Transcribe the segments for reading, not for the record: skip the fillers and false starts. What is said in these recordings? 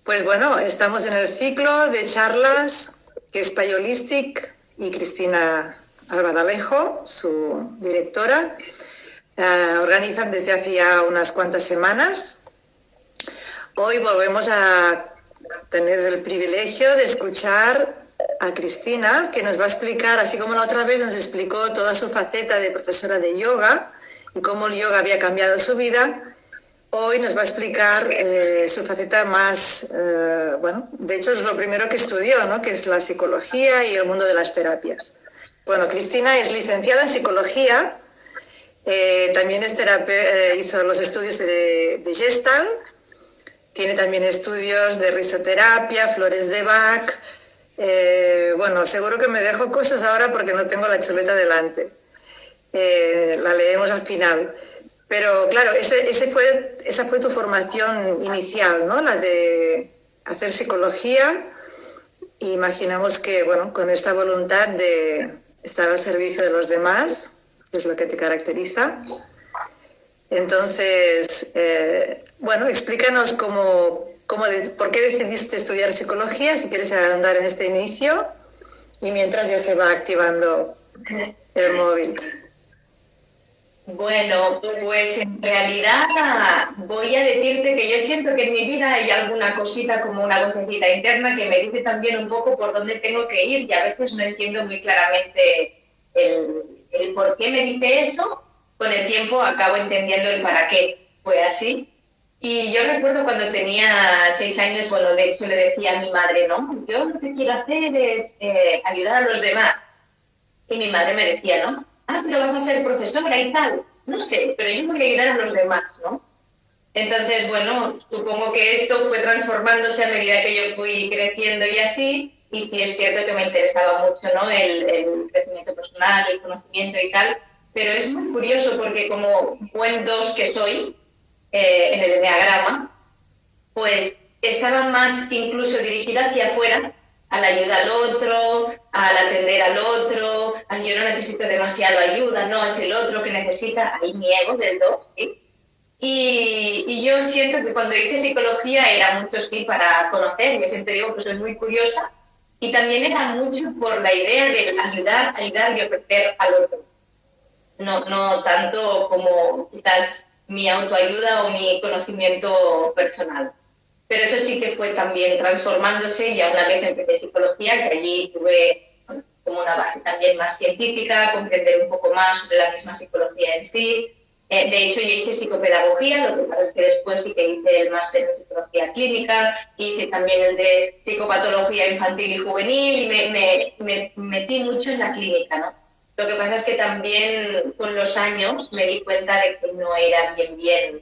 Pues bueno, estamos en el ciclo de charlas que es Payolistic y Cristina Albaladejo, su directora, organizan desde hace ya unas cuantas semanas. Hoy volvemos a tener el privilegio de escuchar a Cristina, que nos va a explicar, así como la otra vez nos explicó toda su faceta de profesora de yoga y cómo el yoga había cambiado su vida. Hoy nos va a explicar su faceta más, bueno, de hecho es lo primero que estudió, ¿no? Que es la psicología y el mundo de las terapias. Bueno, Cristina es licenciada en psicología, también es hizo los estudios de Gestalt, tiene también estudios de risoterapia, flores de Bach. Bueno, seguro que me dejo cosas ahora porque no tengo la chuleta delante. La leemos al final. Pero claro, esa fue tu formación inicial, ¿no? La de hacer psicología. Y imaginamos que, bueno, con esta voluntad de estar al servicio de los demás, que es lo que te caracteriza. Entonces, bueno, explícanos por qué decidiste estudiar psicología, si quieres andar en este inicio, y mientras ya se va activando el móvil. Bueno, pues en realidad voy a decirte que yo siento que en mi vida hay alguna cosita como una vocecita interna que me dice también un poco por dónde tengo que ir y a veces no entiendo muy claramente el por qué me dice eso. Con el tiempo acabo entendiendo el para qué fue así. Y yo recuerdo cuando tenía 6 años, bueno, de hecho le decía a mi madre, no, yo lo que quiero hacer es ayudar a los demás. Y mi madre me decía, ¿no? Pero vas a ser profesora y tal. No sé, pero yo voy a ayudar a los demás, ¿no? Entonces, bueno, supongo que esto fue transformándose a medida que yo fui creciendo y así. Y sí es cierto que me interesaba mucho, ¿no? El crecimiento personal, el conocimiento y tal. Pero es muy curioso porque como buen 2 que soy en el enneagrama, pues estaba más incluso dirigida hacia afuera, a la ayuda al otro, al atender al otro, al yo no necesito demasiado ayuda, no, es el otro que necesita, ahí mi ego del 2, ¿sí? Y yo siento que cuando hice psicología era mucho sí para conocer, yo siempre digo que soy muy curiosa, y también era mucho por la idea de ayudar y ofrecer al otro. No tanto como quizás mi autoayuda o mi conocimiento personal. Pero eso sí que fue también transformándose, ya una vez empecé psicología, que allí tuve como una base también más científica, comprender un poco más sobre la misma psicología en sí. De hecho, yo hice psicopedagogía, lo que pasa es que después sí que hice el máster en psicología clínica, hice también el de psicopatología infantil y juvenil y me metí mucho en la clínica, ¿no? Lo que pasa es que también con los años me di cuenta de que no era bien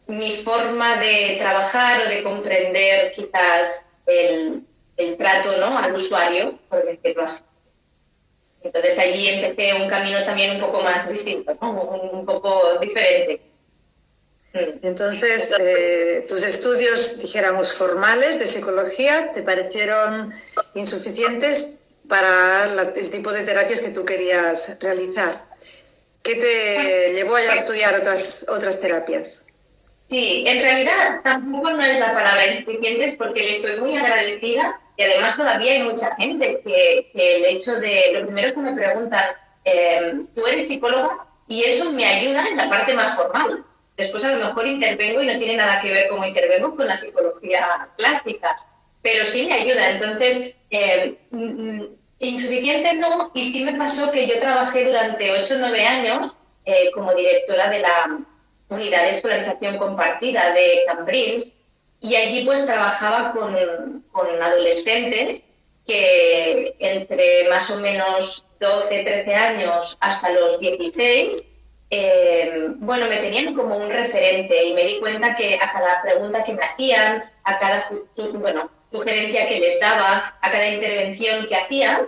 mi forma de trabajar o de comprender quizás el trato, ¿no?, al usuario, por decirlo así. Entonces allí empecé un camino también un poco más distinto, ¿no?, un poco diferente. Entonces, tus estudios, dijéramos, formales de psicología, ¿te parecieron insuficientes para el tipo de terapias que tú querías realizar? ¿Qué te llevó a estudiar otras terapias? Sí, en realidad tampoco no es la palabra insuficientes porque le estoy muy agradecida y además todavía hay mucha gente que el hecho de, lo primero que me preguntan, ¿tú eres psicóloga? Y eso me ayuda en la parte más formal. Después a lo mejor intervengo y no tiene nada que ver cómo intervengo con la psicología clásica, pero sí me ayuda. Entonces, insuficiente no, y sí me pasó que yo trabajé durante 8 o 9 años como directora de la unidad de escolarización compartida de Cambrils y allí pues trabajaba con adolescentes que entre más o menos 12, 13 años hasta los 16, bueno, me tenían como un referente y me di cuenta que a cada pregunta que me hacían, a cada sugerencia que les daba, a cada intervención que hacía,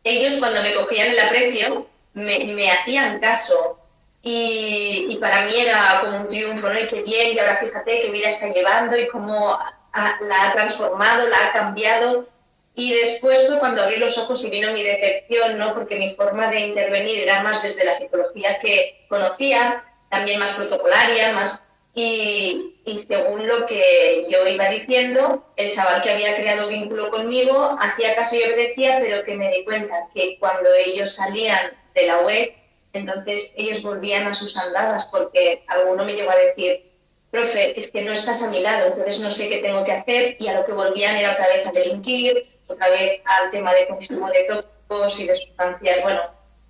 ellos cuando me cogían el aprecio me hacían caso. Y para mí era como un triunfo, ¿no? Y qué bien, y ahora fíjate qué vida está llevando y cómo la ha transformado, la ha cambiado. Y después fue cuando abrí los ojos y vino mi decepción, ¿no? Porque mi forma de intervenir era más desde la psicología que conocía, también más protocolaria, más... Y y según lo que yo iba diciendo, el chaval que había creado vínculo conmigo hacía caso y obedecía, pero que me di cuenta que cuando ellos salían de la web, entonces ellos volvían a sus andadas, porque alguno me llegó a decir, profe, es que no estás a mi lado, entonces no sé qué tengo que hacer, y a lo que volvían era otra vez a delinquir, otra vez al tema de consumo de tóxicos y de sustancias, bueno,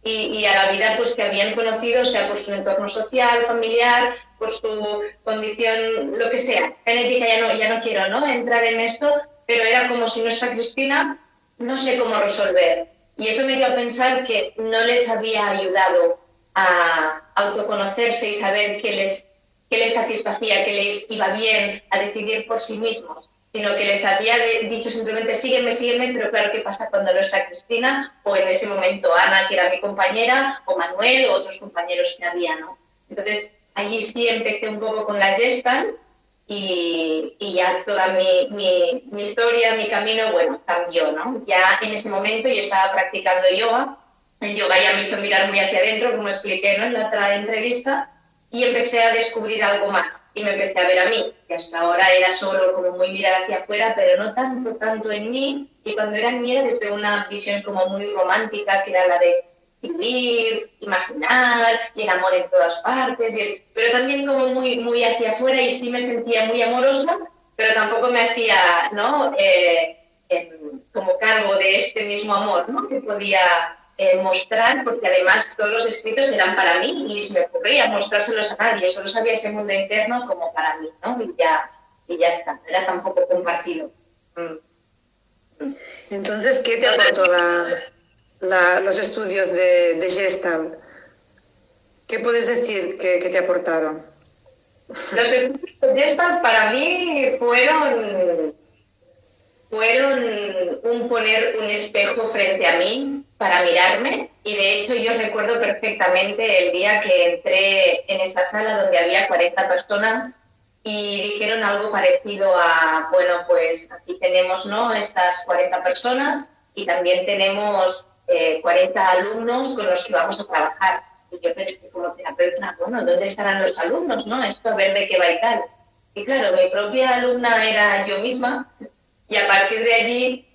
y a la vida pues que habían conocido, o sea, por su entorno social, familiar, por su condición, lo que sea, genética, ya no quiero, ¿no?, entrar en esto, pero era como si no está Cristina, no sé cómo resolver. Y eso me dio a pensar que no les había ayudado a autoconocerse y saber qué les satisfacía, qué les iba bien, a decidir por sí mismos, sino que les había dicho simplemente sígueme, sígueme, pero claro, ¿qué pasa cuando no está Cristina? O en ese momento Ana, que era mi compañera, o Manuel, o otros compañeros que había, ¿no? Entonces, allí sí empecé un poco con la Gestalt y ya toda mi historia, mi camino, bueno, cambió, ¿no? Ya en ese momento yo estaba practicando yoga. El yoga ya me hizo mirar muy hacia adentro, como expliqué, ¿no?, en la otra entrevista, y empecé a descubrir algo más y me empecé a ver a mí, que hasta ahora era solo como muy mirar hacia afuera, pero no tanto en mí, y cuando era en mí era desde una visión como muy romántica, que era la de vivir, imaginar, y el amor en todas partes, pero también como muy hacia afuera, y sí me sentía muy amorosa, pero tampoco me hacía, ¿no?, como cargo de este mismo amor, ¿no?, que podía mostrar, porque además todos los escritos eran para mí y se me ocurría mostrárselos a nadie, solo sabía ese mundo interno como para mí, ¿no? Y ya está, no era tampoco compartido. Entonces, ¿qué te aportó los estudios de Gestalt? ¿Qué puedes decir que te aportaron? Los estudios de Gestalt para mí fueron un poner un espejo frente a mí para mirarme, y de hecho yo recuerdo perfectamente el día que entré en esa sala donde había 40 personas y dijeron algo parecido a, bueno, pues aquí tenemos, ¿no?, estas 40 personas y también tenemos 40 alumnos con los que vamos a trabajar. Y yo pensé como terapeuta, bueno, ¿dónde estarán los alumnos, no? Esto a ver de qué va y tal. Y claro, mi propia alumna era yo misma, y a partir de allí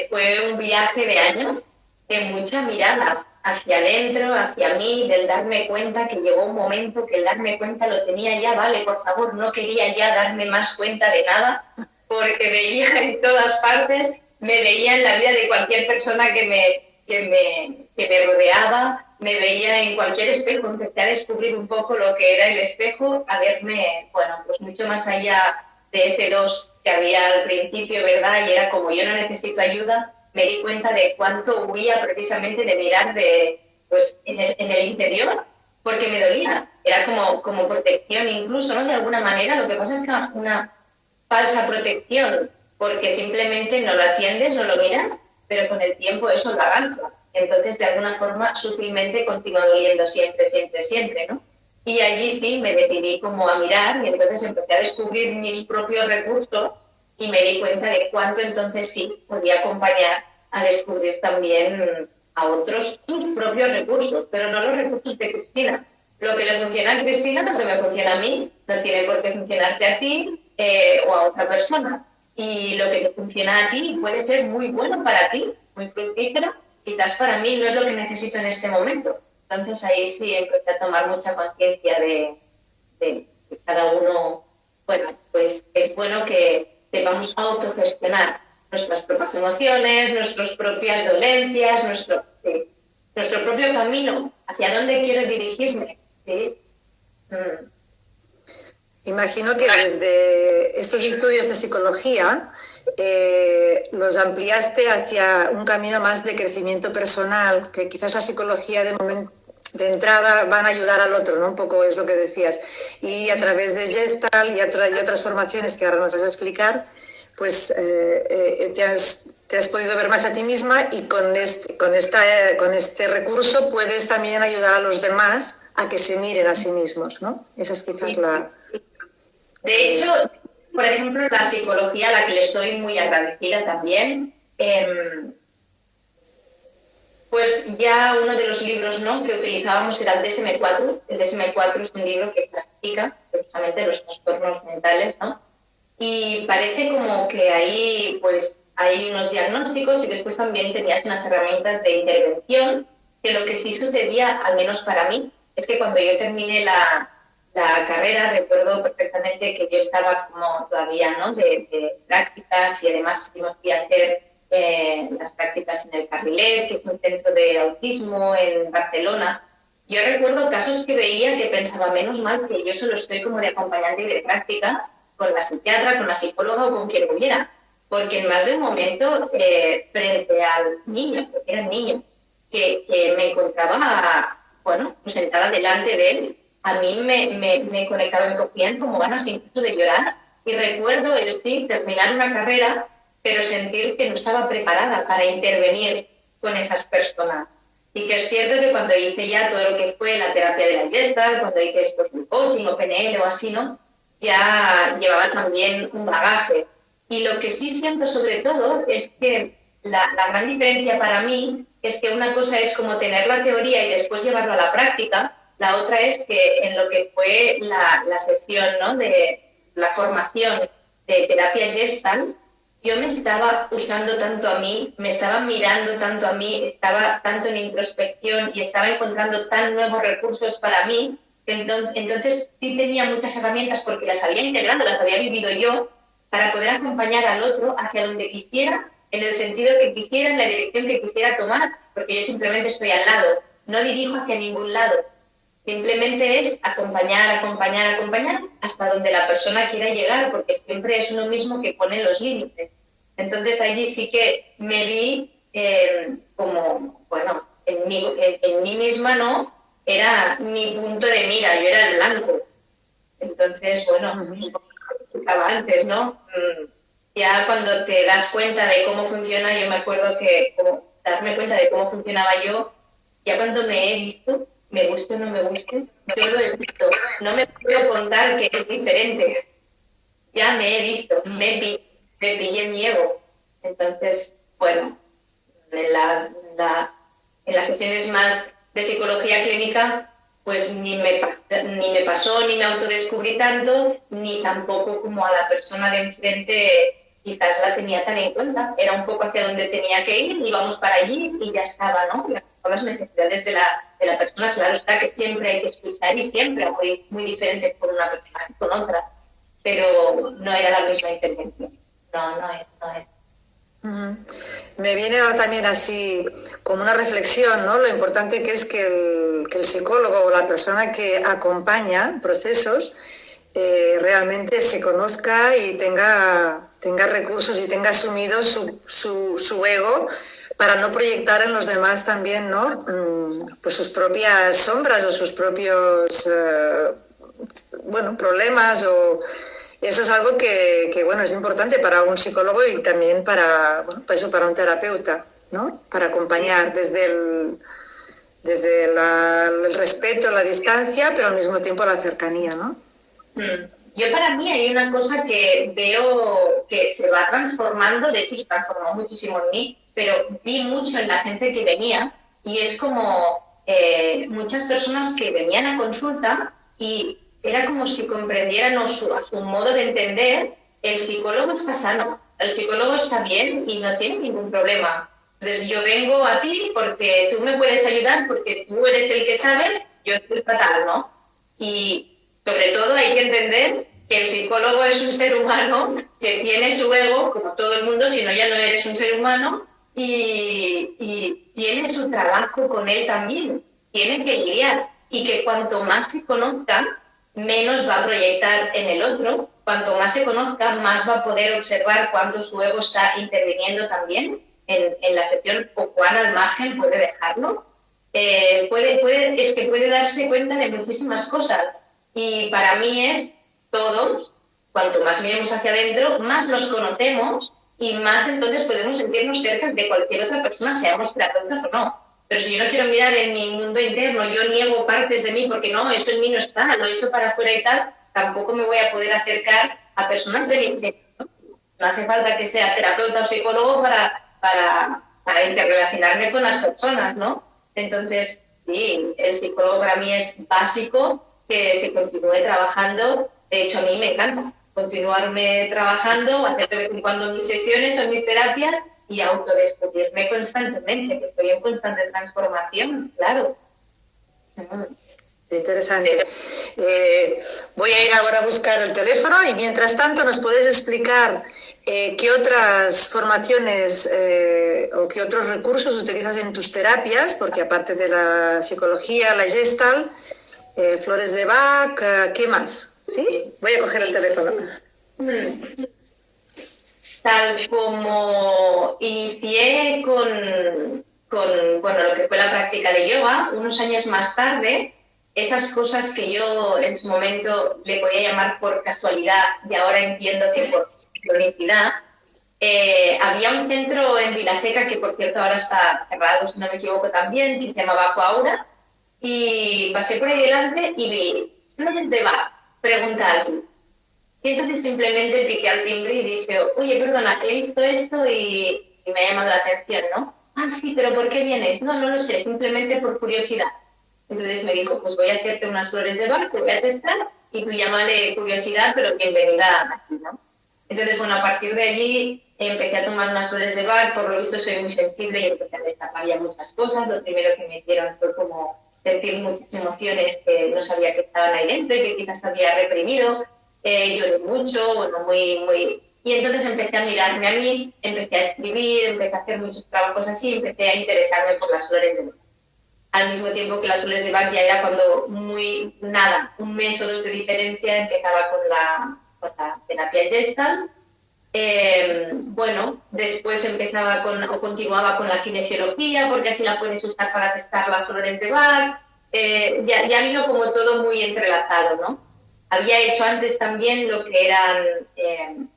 fue un viaje de años de mucha mirada hacia adentro, hacia mí, del darme cuenta que llegó un momento que el darme cuenta lo tenía ya, vale, por favor, no quería ya darme más cuenta de nada, porque veía en todas partes, me veía en la vida de cualquier persona que me rodeaba, me veía en cualquier espejo, empecé a descubrir un poco lo que era el espejo, a verme, bueno, pues mucho más allá de ese dos que había al principio, ¿verdad? Y era como yo no necesito ayuda, me di cuenta de cuánto huía precisamente de mirar pues, en el interior, porque me dolía. Era como protección incluso, ¿no? De alguna manera, lo que pasa es que una falsa protección, porque simplemente no lo atiendes, no lo miras, pero con el tiempo eso lo arrastras. Entonces, de alguna forma, sutilmente continúa doliendo siempre, ¿no? Y allí sí me decidí como a mirar, y entonces empecé a descubrir mis propios recursos y me di cuenta de cuánto entonces sí podía acompañar a descubrir también a otros sus propios recursos, pero no los recursos de Cristina. Lo que le funciona a Cristina, lo que me funciona a mí, no tiene por qué funcionarte a ti o a otra persona. Y lo que te funciona a ti puede ser muy bueno para ti, muy fructífero, quizás para mí no es lo que necesito en este momento. Entonces ahí sí empecé a tomar mucha conciencia de que cada uno, bueno, pues es bueno que sepamos autogestionar nuestras propias emociones, nuestras propias dolencias, nuestro propio camino, hacia dónde quiero dirigirme, ¿sí? Imagino que desde estos estudios de psicología los ampliaste hacia un camino más de crecimiento personal, que quizás la psicología de entrada van a ayudar al otro, ¿no? Un poco es lo que decías. Y a través de Gestalt y otras formaciones que ahora nos vas a explicar, pues te has podido ver más a ti misma, y con este recurso puedes también ayudar a los demás a que se miren a sí mismos, ¿no? Esa es quizás la... De hecho, por ejemplo, la psicología, a la que le estoy muy agradecida también, pues ya uno de los libros, ¿no?, que utilizábamos era el DSM-4. El DSM-4 es un libro que clasifica, que precisamente los trastornos mentales, ¿no? Y parece como que ahí pues hay unos diagnósticos y después también tenías unas herramientas de intervención, que lo que sí sucedía, al menos para mí, es que cuando yo terminé la carrera, recuerdo perfectamente que yo estaba como todavía, ¿no?, de prácticas, y además me fui a hacer las prácticas en el Carrilet, que es un centro de autismo en Barcelona. Yo recuerdo casos que veía que pensaba, menos mal que yo solo estoy como de acompañante y de prácticas con la psiquiatra, con la psicóloga o con quien hubiera, porque en más de un momento, frente al niño, porque era niño, que me encontraba, bueno, pues sentada delante de él, a mí me conectaba, me cogían como ganas incluso de llorar, y recuerdo el sí terminar una carrera, pero sentir que no estaba preparada para intervenir con esas personas. Sí que es cierto que cuando hice ya todo lo que fue la terapia de la Gestalt, cuando hice después el coaching o PNL o así, ¿no?, ya llevaba también un bagaje. Y lo que sí siento sobre todo es que la gran diferencia para mí es que una cosa es como tener la teoría y después llevarlo a la práctica, la otra es que en lo que fue la sesión, ¿no?, de la formación de terapia Gestalt, yo me estaba usando tanto a mí, me estaba mirando tanto a mí, estaba tanto en introspección y estaba encontrando tan nuevos recursos para mí, que entonces sí tenía muchas herramientas porque las había integrado, las había vivido yo, para poder acompañar al otro hacia donde quisiera, en el sentido que quisiera, en la dirección que quisiera tomar, porque yo simplemente estoy al lado, no dirijo hacia ningún lado. Simplemente es acompañar, acompañar, acompañar hasta donde la persona quiera llegar, porque siempre es uno mismo que pone los límites. Entonces allí sí que me vi como, bueno, en mí misma no, era mi punto de mira, yo era el blanco. Entonces, bueno, un poco lo que explicaba antes, ¿no? Ya cuando te das cuenta de cómo funciona, yo me acuerdo que como darme cuenta de cómo funcionaba yo, ya cuando me he visto, me guste o no me guste, yo lo he visto. No me puedo contar que es diferente. Ya me he visto, me pillé mi ego. Entonces, bueno, en las sesiones más de psicología clínica, pues ni me pasó, ni me autodescubrí tanto, ni tampoco como a la persona de enfrente quizás la tenía tan en cuenta. Era un poco hacia donde tenía que ir, íbamos para allí y ya estaba, ¿no? Las necesidades de la persona, claro está que siempre hay que escuchar y siempre muy, muy diferente con una persona que con otra, pero no era la misma intervención. No es. Me viene ahora también así como una reflexión, ¿no? Lo importante que es que el psicólogo o la persona que acompaña procesos realmente se conozca y tenga recursos y tenga asumido su ego para no proyectar en los demás también, ¿no? Pues sus propias sombras o sus propios problemas o... Eso es algo que bueno, es importante para un psicólogo y también para un terapeuta, ¿no? Para acompañar desde el respeto, la distancia, pero al mismo tiempo la cercanía, ¿no? Yo para mí hay una cosa que veo que se va transformando, de hecho se transformó muchísimo en mí, pero vi mucho en la gente que venía y es como muchas personas que venían a consulta y era como si comprendieran a su modo de entender, el psicólogo está sano, el psicólogo está bien y no tiene ningún problema. Entonces yo vengo a ti porque tú me puedes ayudar, porque tú eres el que sabes, yo estoy fatal, ¿no? Y sobre todo hay que entender que el psicólogo es un ser humano que tiene su ego, como todo el mundo, si no ya no eres un ser humano, y tiene su trabajo con él también, tiene que lidiar, y que cuanto más se conozca, menos va a proyectar en el otro, cuanto más se conozca, más va a poder observar cuánto su ego está interviniendo también en la sesión o cuán al margen puede dejarlo. Es que puede darse cuenta de muchísimas cosas y para mí es todos, cuanto más miremos hacia adentro, más nos conocemos y más entonces podemos sentirnos cerca de cualquier otra persona, seamos terapeutas o no. Pero si yo no quiero mirar en mi mundo interno, yo niego partes de mí porque no, eso en mí no está, lo he hecho para afuera y tal, tampoco me voy a poder acercar a personas de mi interno. No hace falta que sea terapeuta o psicólogo para interrelacionarme con las personas, ¿no? Entonces, sí, el psicólogo para mí es básico que se continúe trabajando. De hecho, a mí me encanta continuarme trabajando, hacer de vez en cuando mis sesiones o mis terapias y autodescubrirme constantemente, que estoy en constante transformación, claro. Interesante. Voy a ir ahora a buscar el teléfono y mientras tanto nos puedes explicar qué otras formaciones o qué otros recursos utilizas en tus terapias, porque aparte de la psicología, la Gestalt, flores de Bach, ¿qué más? ¿Sí? Voy a coger el teléfono. Tal como inicié con bueno, lo que fue la práctica de yoga, unos años más tarde, esas cosas que yo en su momento le podía llamar por casualidad y ahora entiendo que por sincronicidad, había un centro en Vilaseca, que por cierto ahora está cerrado, si no me equivoco también, que se llamaba Aquaura, y pasé por ahí delante y vi, flores de Bach, pregunta a alguien. Y entonces simplemente piqué al timbre y dije, oye, perdona, he visto esto y me ha llamado la atención, ¿no? Ah, sí, pero ¿por qué vienes? No, no lo sé, simplemente por curiosidad. Entonces me dijo, pues voy a hacerte unas flores de Bach, te voy a testar y tú llámale curiosidad, pero bienvenida aquí, ¿no? Entonces, bueno, a partir de allí empecé a tomar unas flores de Bach, por lo visto soy muy sensible y empecé a destapar ya muchas cosas. Lo primero que me hicieron fue como sentir muchas emociones que no sabía que estaban ahí dentro y que quizás había reprimido. Lloré mucho, bueno, muy... Y entonces empecé a mirarme a mí, empecé a escribir, empecé a hacer muchos trabajos así, empecé a interesarme por las flores de Bach. Al mismo tiempo que las flores de Bach ya era cuando un mes o dos de diferencia empezaba con la terapia Gestalt. Bueno, después continuaba con la kinesiología, porque así la puedes usar para testar las flores de Bach. Ya vino como todo muy entrelazado, ¿no? Había hecho antes también lo que eran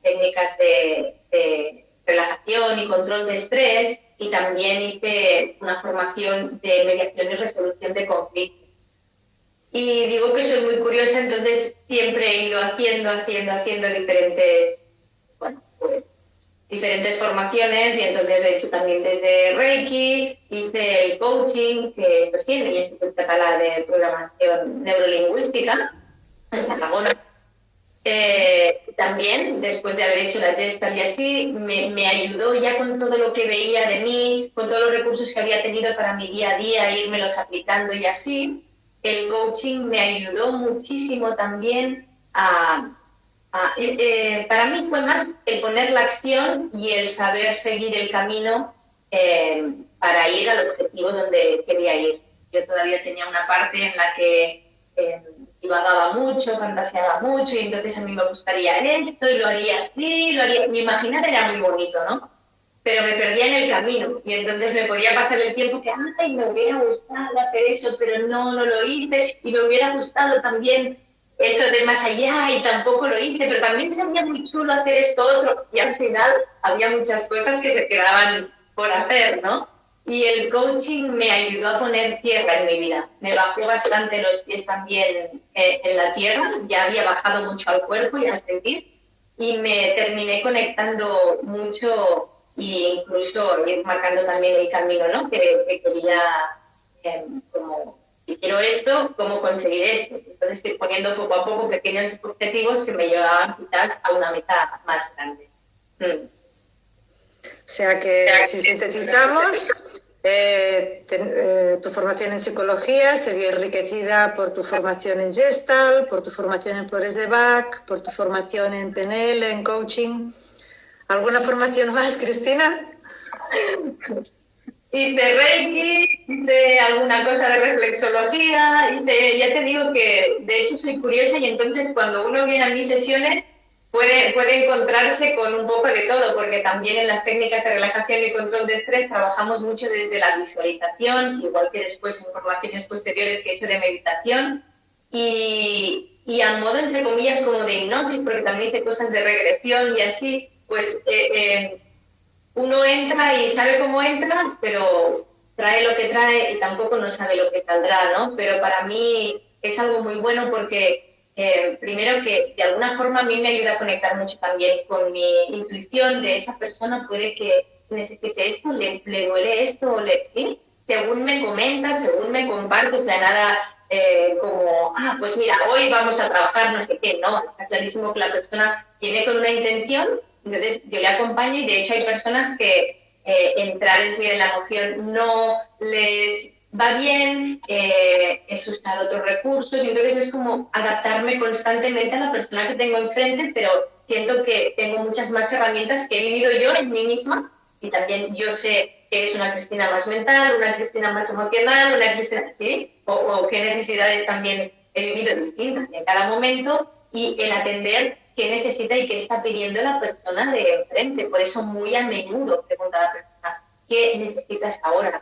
técnicas de relajación y control de estrés, y también hice una formación de mediación y resolución de conflictos. Y digo que soy muy curiosa, entonces siempre he ido haciendo diferentes formaciones, y entonces he hecho también desde Reiki, hice el coaching, que esto sí, en el Instituto Català de Programación Neurolingüística, en Tarragona. También, después de haber hecho la Gestalt y así, me ayudó ya con todo lo que veía de mí, con todos los recursos que había tenido para mi día a día, irmelos aplicando y así. El coaching me ayudó muchísimo también para mí fue más el poner la acción y el saber seguir el camino para ir al objetivo donde quería ir. Yo todavía tenía una parte en la que divagaba mucho, fantaseaba mucho, y entonces a mí me gustaría esto y lo haría así, mi imaginar era muy bonito, ¿no? Pero me perdía en el camino y entonces me podía pasar el tiempo que, ay, me hubiera gustado hacer eso, pero no lo hice, y me hubiera gustado también eso de más allá y tampoco lo hice, pero también sería muy chulo hacer esto otro, y al final había muchas cosas que se quedaban por hacer, ¿no? Y el coaching me ayudó a poner tierra en mi vida, me bajó bastante los pies también en la tierra, ya había bajado mucho al cuerpo y al sentir, y me terminé conectando mucho e incluso ir marcando también el camino, ¿no? Que quería, como, si quiero esto, ¿cómo conseguir esto? Entonces ir poniendo poco a poco pequeños objetivos que me llevaban quizás a una meta más grande. O sea que, si sintetizamos, tu formación en psicología se vio enriquecida por tu formación en Gestalt, por tu formación en flores de Bach, por tu formación en PNL, en coaching. ¿Alguna formación más, Cristina? Hice Reiki, hice alguna cosa de reflexología, ya te digo que de hecho soy curiosa, y entonces cuando uno viene a mis sesiones puede encontrarse con un poco de todo, porque también en las técnicas de relajación y control de estrés trabajamos mucho desde la visualización, igual que después en formaciones posteriores que he hecho de meditación, y a modo, entre comillas, como de hipnosis, porque también hice cosas de regresión y así, pues uno entra y sabe cómo entra, pero trae lo que trae y tampoco no sabe lo que saldrá, ¿no? Pero para mí es algo muy bueno porque primero que de alguna forma a mí me ayuda a conectar mucho también con mi intuición de esa persona, puede que necesite esto, le duele esto, ¿sí? Según me comenta, según me comparto, o sea, como, pues mira, hoy vamos a trabajar no sé qué. No, está clarísimo que la persona viene con una intención, entonces yo le acompaño y de hecho hay personas que entrar enseguida en la emoción no les va bien, es usar otros recursos y entonces es como adaptarme constantemente a la persona que tengo enfrente, pero siento que tengo muchas más herramientas que he vivido yo en mí misma y también yo sé que es una Cristina más mental, una Cristina más emocional, una Cristina, ¿sí? O qué necesidades también he vivido distintas en cada momento y el atender qué necesita y qué está pidiendo la persona de enfrente. Por eso muy a menudo pregunta a la persona, ¿qué necesitas ahora?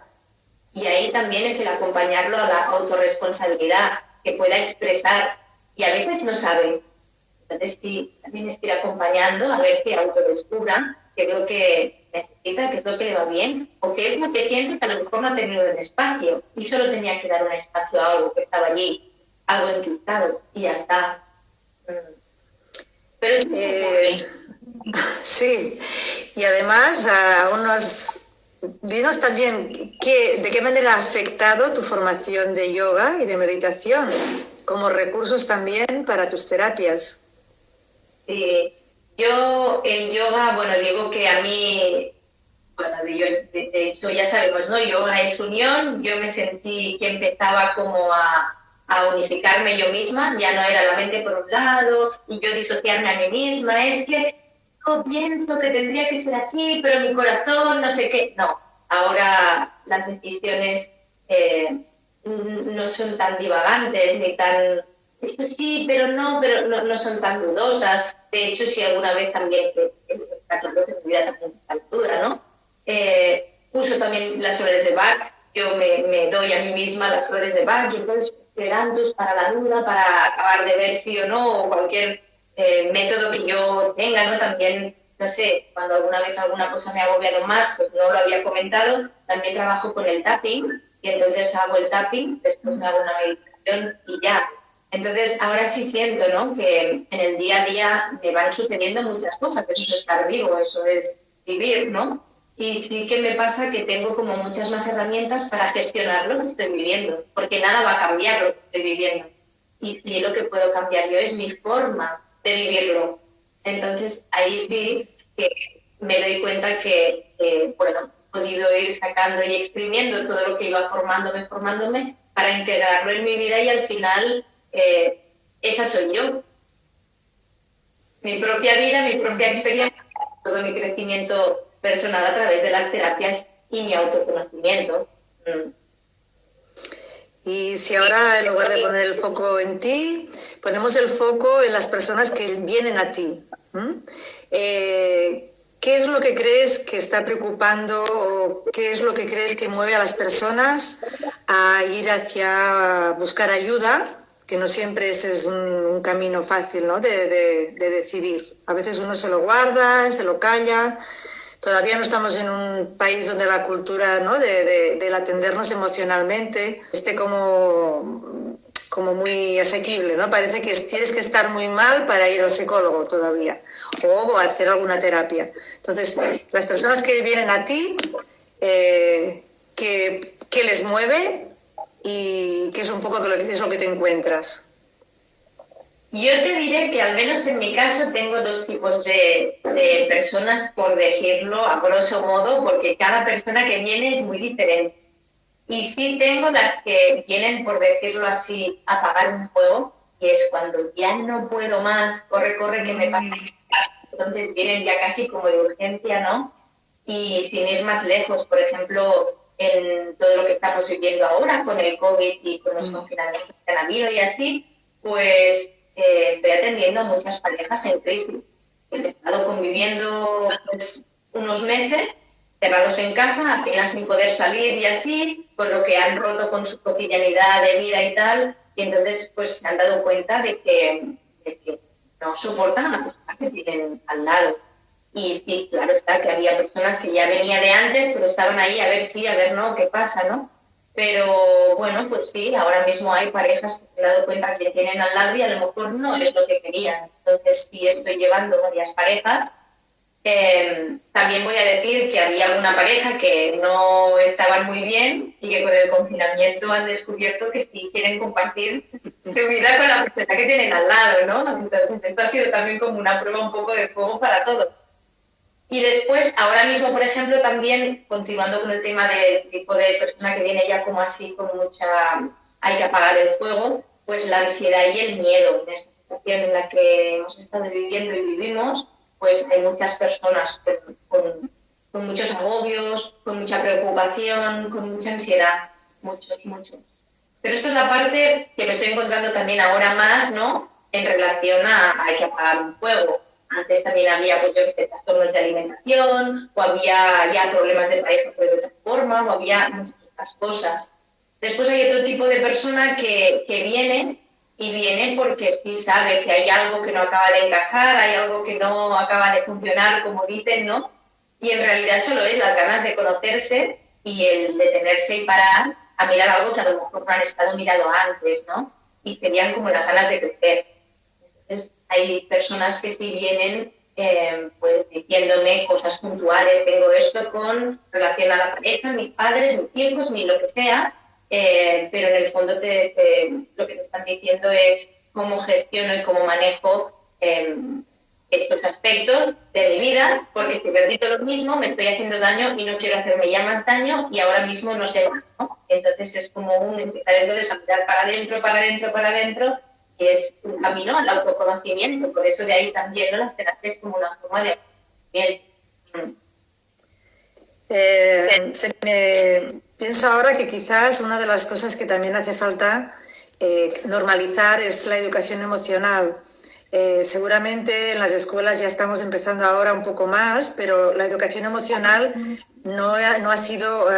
Y ahí también es el acompañarlo a la autorresponsabilidad, que pueda expresar. Y a veces no sabe. Entonces sí, también es ir acompañando a ver que autodescubra qué es lo que necesita, qué es lo que le va bien, o qué es lo que siente que a lo mejor no ha tenido el espacio. Y solo tenía que dar un espacio a algo que estaba allí, algo enquistado, y ya está. Pero es Sí, y además dinos también de qué manera ha afectado tu formación de yoga y de meditación como recursos también para tus terapias. Sí, yo el yoga, bueno, digo que a mí, bueno, de hecho ya sabemos, ¿no? Yoga es unión, yo me sentí que empezaba como a unificarme yo misma, ya no era la mente por un lado y yo disociarme a mí misma, es que yo pienso que tendría que ser así, pero mi corazón no sé qué, no, ahora las decisiones no son tan divagantes ni tan esto sí, pero no son tan dudosas. De hecho, si alguna vez también, está claro que mi vida también está dura, ¿no? Uso también las flores de Bach. Yo me doy a mí misma las flores de Bach y entonces esperantos para la duda, para acabar de ver sí o no, o cualquier método que yo tenga, ¿no? También, no sé, cuando alguna vez alguna cosa me ha agobiado más, pues no lo había comentado, también trabajo con el tapping y entonces hago el tapping, después me hago una meditación y ya. Entonces, ahora sí siento, ¿no? Que en el día a día me van sucediendo muchas cosas. Eso es estar vivo, eso es vivir, ¿no? Y sí que me pasa que tengo como muchas más herramientas para gestionar lo que estoy viviendo, porque nada va a cambiar lo que estoy viviendo. Y sí lo que puedo cambiar yo es mi forma de vivirlo. Entonces, ahí sí que me doy cuenta que bueno, he podido ir sacando y exprimiendo todo lo que iba formándome para integrarlo en mi vida y al final esa soy yo. Mi propia vida, mi propia experiencia, todo mi crecimiento personal a través de las terapias y mi autoconocimiento. Y si ahora, en lugar de poner el foco en ti, ponemos el foco en las personas que vienen a ti. ¿Qué es lo que crees que está preocupando o qué es lo que crees que mueve a las personas a ir hacia buscar ayuda? Que no siempre ese es un camino fácil, ¿no? de decidir. A veces uno se lo guarda, se lo calla. Todavía no estamos en un país donde la cultura, ¿no? del atendernos emocionalmente esté como muy asequible, ¿no? Parece que tienes que estar muy mal para ir al psicólogo todavía o hacer alguna terapia. Entonces, las personas que vienen a ti, ¿qué les mueve y qué es un poco de lo que te encuentras? Yo te diré que al menos en mi caso tengo dos tipos de personas, por decirlo a grosso modo, porque cada persona que viene es muy diferente. Y sí tengo las que vienen, por decirlo así, a apagar un fuego, y es cuando ya no puedo más, corre, que me pase. Entonces vienen ya casi como de urgencia, ¿no? Y sin ir más lejos, por ejemplo, en todo lo que estamos viviendo ahora con el COVID y con los confinamientos que han habido y así, pues estoy atendiendo a muchas parejas en crisis. He estado conviviendo pues, unos meses cerrados en casa, apenas sin poder salir y así, por lo que han roto con su cotidianidad de vida y tal, y entonces pues se han dado cuenta de que no soportan a la persona que tienen al lado. Y sí, claro está que había personas que ya venía de antes, pero estaban ahí a ver sí, a ver no, qué pasa, ¿no? Pero bueno, pues sí, ahora mismo hay parejas que se han dado cuenta que tienen al lado y a lo mejor no es lo que querían. Entonces sí estoy llevando varias parejas También voy a decir que había alguna pareja que no estaban muy bien y que con el confinamiento han descubierto que sí quieren compartir su vida con la persona que tienen al lado, ¿no? Entonces esto ha sido también como una prueba un poco de fuego para todos. Y después, ahora mismo, por ejemplo, también, continuando con el tema del tipo de persona que viene ya como así, con mucha, hay que apagar el fuego, pues la ansiedad y el miedo. En esta situación en la que hemos estado viviendo y vivimos, pues hay muchas personas con muchos agobios, con mucha preocupación, con mucha ansiedad, muchos. Pero esto es la parte que me estoy encontrando también ahora más, ¿no? En relación a hay que apagar un fuego. Antes también había, pues yo que sé, trastornos de alimentación, o había ya problemas de pareja de otra forma, o había muchas otras cosas. Después hay otro tipo de persona que viene y viene porque sí sabe que hay algo que no acaba de encajar, hay algo que no acaba de funcionar, como dicen, ¿no? Y en realidad solo es las ganas de conocerse y el detenerse y parar a mirar algo que a lo mejor no han estado mirando antes, ¿no? Y serían como las ganas de crecer. Entonces, hay personas que sí vienen pues diciéndome cosas puntuales, tengo esto con relación a la pareja, mis padres, mis hijos, lo que sea, pero en el fondo lo que te están diciendo es cómo gestiono y cómo manejo estos aspectos de mi vida, porque si repito lo mismo me estoy haciendo daño y no quiero hacerme ya más daño y ahora mismo no sé más, ¿no? Entonces es como empezar entonces a mirar para adentro, y es un camino al autoconocimiento, por eso de ahí también, ¿no? Las terapias como una forma de autoconocimiento. Pienso ahora que quizás una de las cosas que también hace falta normalizar es la educación emocional. Seguramente en las escuelas ya estamos empezando ahora un poco más, pero la educación emocional no ha sido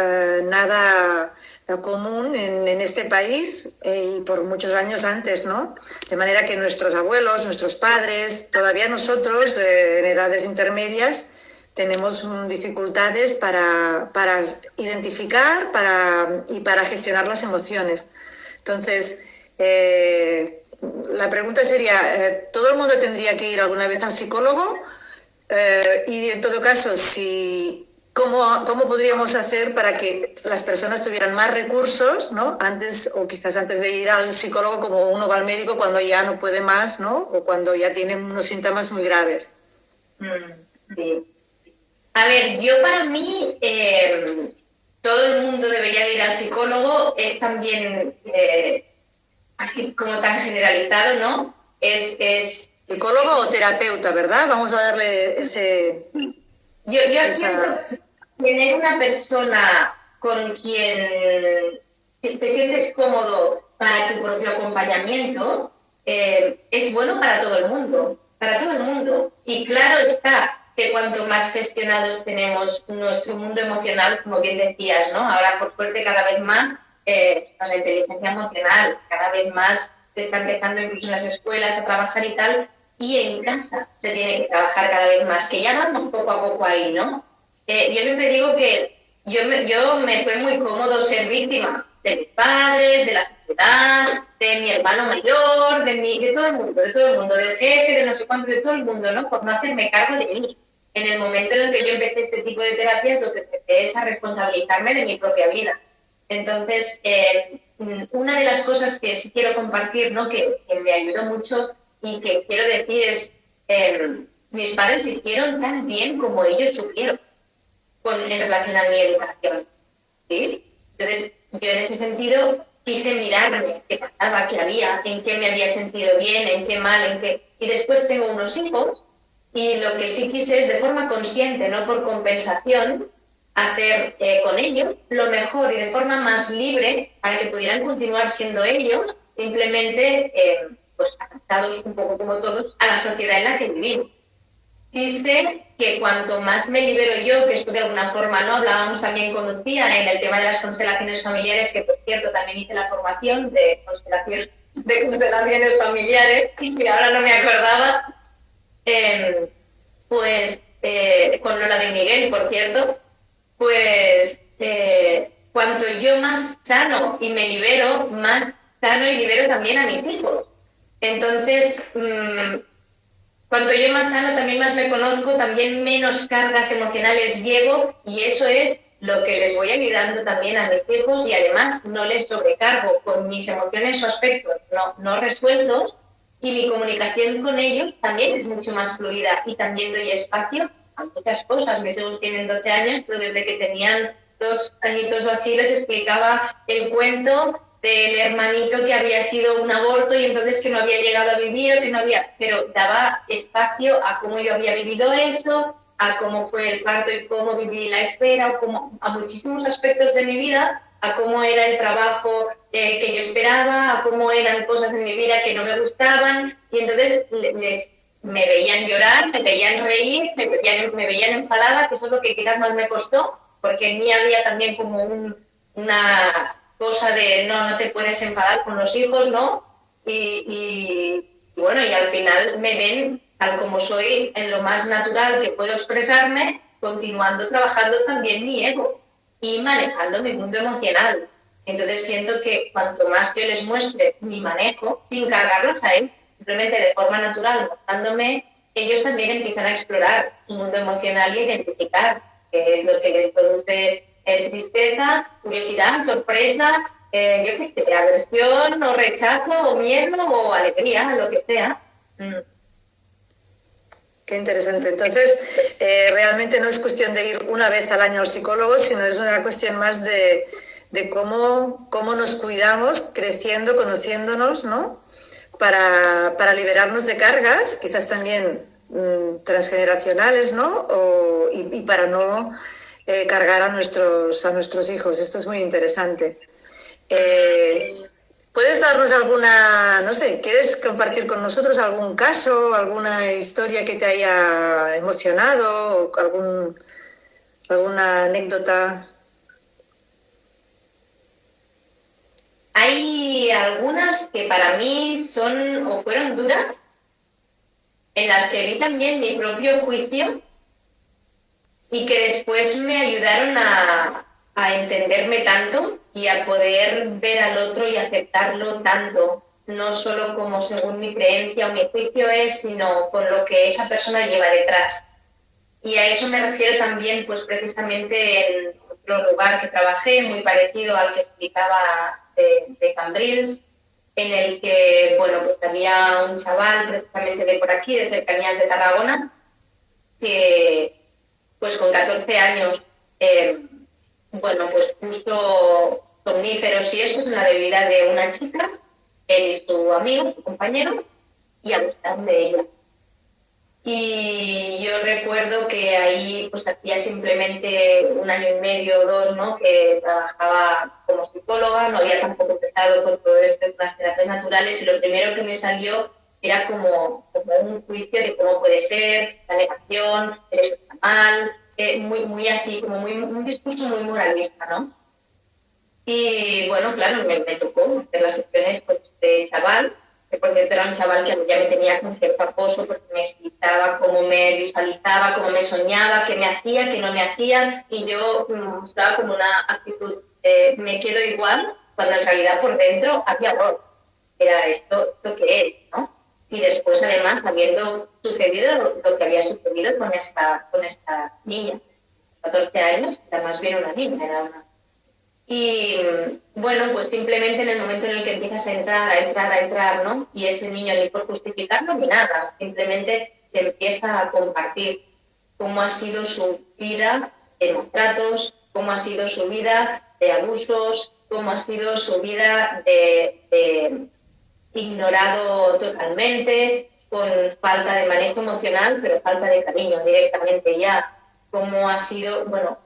nada común en este país y por muchos años antes, ¿no? De manera que nuestros abuelos, nuestros padres, todavía nosotros en edades intermedias tenemos dificultades para identificar y para gestionar las emociones. Entonces, la pregunta sería, ¿todo el mundo tendría que ir alguna vez al psicólogo? Y en todo caso, ¿cómo podríamos hacer para que las personas tuvieran más recursos, ¿no? Antes, o quizás antes de ir al psicólogo, como uno va al médico cuando ya no puede más, ¿no? O cuando ya tiene unos síntomas muy graves. Sí. A ver, yo para mí, todo el mundo debería de ir al psicólogo, es también así como tan generalizado, ¿no? Es psicólogo o terapeuta, ¿verdad? Vamos a darle ese... Yo siento tener una persona con quien te sientes cómodo para tu propio acompañamiento es bueno para todo el mundo. Y claro está que cuanto más gestionados tenemos nuestro mundo emocional, como bien decías, ¿no? Ahora, por suerte, cada vez más la inteligencia emocional, cada vez más se está empezando incluso en las escuelas a trabajar y tal, y en casa se tiene que trabajar cada vez más, que ya vamos poco a poco ahí, ¿no? Yo siempre digo que yo me fue muy cómodo ser víctima de mis padres, de la sociedad, de mi hermano mayor, de todo el mundo, del jefe, de no sé cuánto, de todo el mundo, ¿no? Por no hacerme cargo de mí. En el momento en el que yo empecé este tipo de terapias, lo que empecé es a responsabilizarme de mi propia vida. Entonces, una de las cosas que sí quiero compartir, ¿no? que me ayudó mucho y que quiero decir es, mis padres hicieron tan bien como ellos supieron en relación a mi educación, ¿sí? Entonces, yo en ese sentido quise mirarme qué pasaba, qué había, en qué me había sentido bien, en qué mal, en qué... Y después tengo unos hijos y lo que sí quise es de forma consciente, no por compensación, hacer con ellos lo mejor y de forma más libre para que pudieran continuar siendo ellos, simplemente pues adaptados un poco como todos a la sociedad en la que vivimos. Sí sé que cuanto más me libero yo, que esto de alguna forma no hablábamos también con Lucía en el tema de las constelaciones familiares, que por cierto también hice la formación de constelaciones familiares y que ahora no me acordaba, con Lola de Miguel, por cierto, pues cuanto yo más sano y me libero, más sano y libero también a mis hijos. Entonces, cuanto yo más sano, también más me conozco, también menos cargas emocionales llevo, y eso es lo que les voy ayudando también a mis hijos, y además no les sobrecargo con mis emociones o aspectos no resueltos, y mi comunicación con ellos también es mucho más fluida, y también doy espacio a muchas cosas. Mis hijos tienen 12 años, pero desde que tenían 2 añitos o así les explicaba el cuento del hermanito que había sido un aborto y entonces que no había llegado a vivir, que no había, pero daba espacio a cómo yo había vivido eso, a cómo fue el parto y cómo viví la espera, o cómo, a muchísimos aspectos de mi vida, a cómo era el trabajo que yo esperaba, a cómo eran cosas en mi vida que no me gustaban, y entonces me veían llorar, me veían reír, me veían enfadada, que eso es lo que quizás más me costó, porque en mí había también como una cosa de no te puedes enfadar con los hijos, ¿no? Y bueno, y al final me ven tal como soy, en lo más natural que puedo expresarme, continuando trabajando también mi ego y manejando mi mundo emocional. Entonces siento que cuanto más yo les muestre mi manejo, sin cargarlos a él, simplemente de forma natural, mostrándome, ellos también empiezan a explorar su mundo emocional y a identificar qué es lo que les produce tristeza, curiosidad, sorpresa, yo qué sé, aversión o rechazo o miedo o alegría, lo que sea. Qué interesante. Entonces, realmente no es cuestión de ir una vez al año al psicólogo, sino es una cuestión más de cómo nos cuidamos, creciendo, conociéndonos, ¿no? Para liberarnos de cargas, quizás también transgeneracionales, ¿no? Y para no cargar a nuestros hijos. Esto es muy interesante. ¿Puedes darnos alguna, no sé, quieres compartir con nosotros algún caso, alguna historia que te haya emocionado, o alguna anécdota? Hay algunas que para mí son o fueron duras, en las que vi también mi propio juicio y que después me ayudaron a entenderme tanto y a poder ver al otro y aceptarlo tanto, no solo como según mi creencia o mi juicio es, sino con lo que esa persona lleva detrás. Y a eso me refiero también, pues precisamente en otro lugar que trabajé, muy parecido al que explicaba de Cambrils, en el que, bueno, pues había un chaval precisamente de por aquí, de cercanías de Tarragona, que pues con 14 años, bueno, pues puso somníferos y eso en la bebida de una chica, él y su amigo, su compañero, y abusaron de ella. Y yo recuerdo que ahí pues hacía simplemente 1 año y medio o 2, ¿no? Que trabajaba como psicóloga, no había tampoco empezado con todo esto de las terapias naturales, y lo primero que me salió era como un juicio de cómo puede ser, la negación, el eso está mal, muy así, como un discurso muy moralista, ¿no? Y bueno, claro, me tocó hacer las sesiones con este chaval, que por cierto era un chaval que ya me tenía con cierto acoso porque me explicaba cómo me visualizaba, cómo me soñaba, qué me hacía, qué no me hacía, y yo mostraba como una actitud de me quedo igual, cuando en realidad por dentro había horror. Era esto qué es, ¿no? Y después, además, habiendo sucedido lo que había sucedido con esta niña, 14 años, era más bien una niña, era una. Y bueno, pues simplemente en el momento en el que empiezas a entrar, ¿no? Y ese niño, ni por justificarlo ni nada, simplemente te empieza a compartir cómo ha sido su vida de maltratos, cómo ha sido su vida de abusos, cómo ha sido su vida de ignorado totalmente, con falta de manejo emocional, pero falta de cariño directamente ya, cómo ha sido, bueno,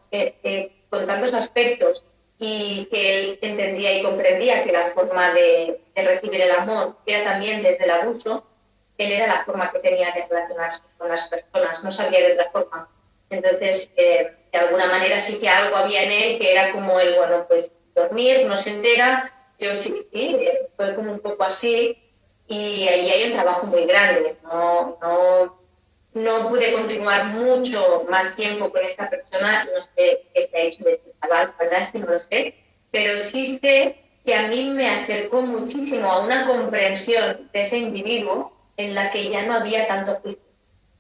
con tantos aspectos, y que él entendía y comprendía que la forma de recibir el amor era también desde el abuso. Él era la forma que tenía de relacionarse con las personas, no sabía de otra forma. Entonces, de alguna manera sí que algo había en él que era como el, bueno, pues dormir, no se entera, yo sí, fue como un poco así, y ahí hay un trabajo muy grande. No pude continuar mucho más tiempo con esta persona, no sé qué se ha hecho de este chaval, la verdad es que no lo sé, pero sí sé que a mí me acercó muchísimo a una comprensión de ese individuo en la que ya no había tanto juicio.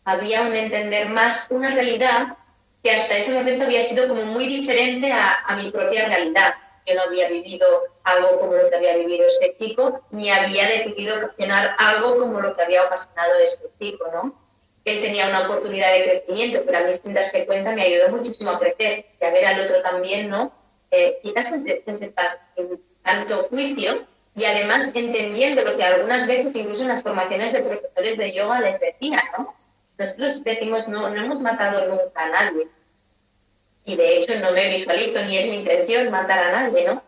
había un entender más una realidad que hasta ese momento había sido como muy diferente a mi propia realidad. Yo no había vivido algo como lo que había vivido este chico, ni había decidido ocasionar algo como lo que había ocasionado este chico, ¿no? Él tenía una oportunidad de crecimiento, pero a mí sin darse cuenta me ayudó muchísimo a crecer y a ver al otro también, ¿no? Quizás desde tanto juicio y además entendiendo lo que algunas veces incluso en las formaciones de profesores de yoga les decía, ¿no? Nosotros decimos, no hemos matado nunca a nadie. Y de hecho no me visualizo ni es mi intención matar a nadie, ¿no?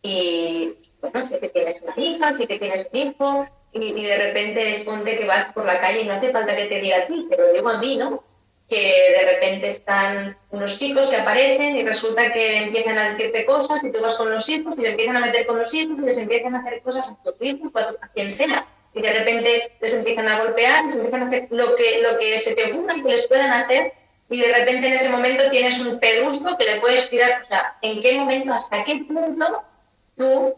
Y bueno, si que tienes una hija, si que tienes un hijo, y de repente ponte que vas por la calle y no hace falta que te diga a ti, te lo digo a mí, ¿no? Que de repente están unos chicos que aparecen y resulta que empiezan a decirte cosas y tú vas con los hijos y se empiezan a meter con los hijos y les empiezan a hacer cosas a tus hijos o a quien sea. Y de repente les empiezan a golpear, les empiezan a hacer lo que se te ocurra que les puedan hacer y de repente en ese momento tienes un pedrusco que le puedes tirar. O sea, ¿en qué momento, hasta qué punto tú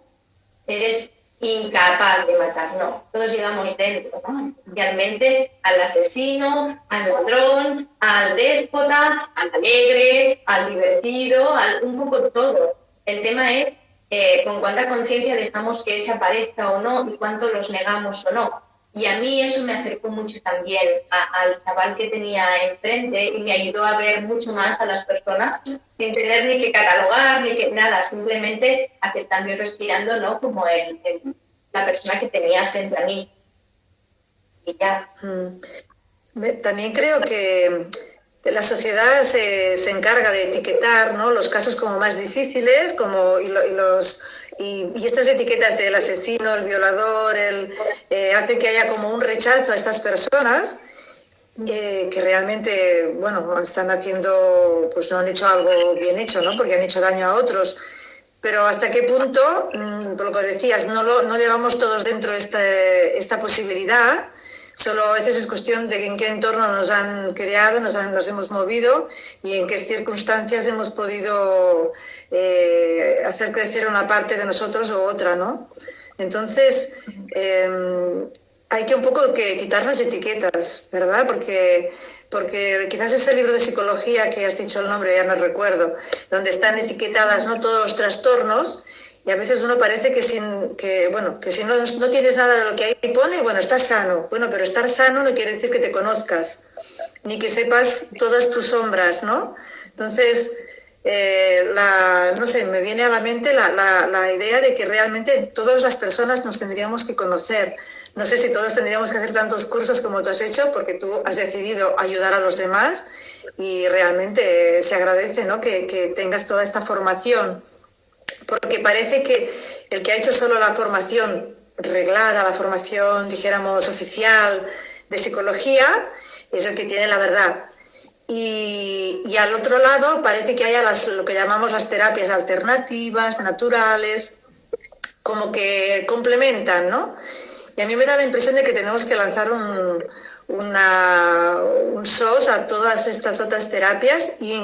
eres incapaz de matar? No, todos llegamos dentro, ¿no? Especialmente al asesino, al ladrón, al déspota, al alegre, al divertido, un poco todo. El tema es con cuánta conciencia dejamos que ese aparezca o no y cuánto los negamos o no. Y a mí eso me acercó mucho también al chaval que tenía enfrente y me ayudó a ver mucho más a las personas sin tener ni que catalogar ni que nada, simplemente aceptando y respirando, ¿no? Como la persona que tenía frente a mí. Y ya. También creo que la sociedad se encarga de etiquetar, ¿no?, los casos como más difíciles y estas etiquetas del asesino, el violador, hacen que haya como un rechazo a estas personas que realmente, bueno, están haciendo, pues no han hecho algo bien hecho, ¿no?, porque han hecho daño a otros. Pero hasta qué punto, por lo que decías, no llevamos todos dentro esta posibilidad. Solo a veces es cuestión de en qué entorno nos han creado, nos hemos movido y en qué circunstancias hemos podido hacer crecer una parte de nosotros u otra, ¿no? Entonces, hay que un poco que quitar las etiquetas, ¿verdad? Porque quizás ese libro de psicología que has dicho el nombre, ya no recuerdo, donde están etiquetadas, ¿no?, todos los trastornos. Y a veces uno parece que si no tienes nada de lo que ahí pone, bueno, estás sano. Bueno, pero estar sano no quiere decir que te conozcas, ni que sepas todas tus sombras, ¿no? Entonces, no sé, me viene a la mente la idea de que realmente todas las personas nos tendríamos que conocer. No sé si todos tendríamos que hacer tantos cursos como tú has hecho, porque tú has decidido ayudar a los demás y realmente se agradece, ¿no?, que tengas toda esta formación. Porque parece que el que ha hecho solo la formación reglada, la formación, dijéramos, oficial de psicología, es el que tiene la verdad. Y al otro lado parece que haya lo que llamamos las terapias alternativas, naturales, como que complementan, ¿no? Y a mí me da la impresión de que tenemos que lanzar un SOS a todas estas otras terapias y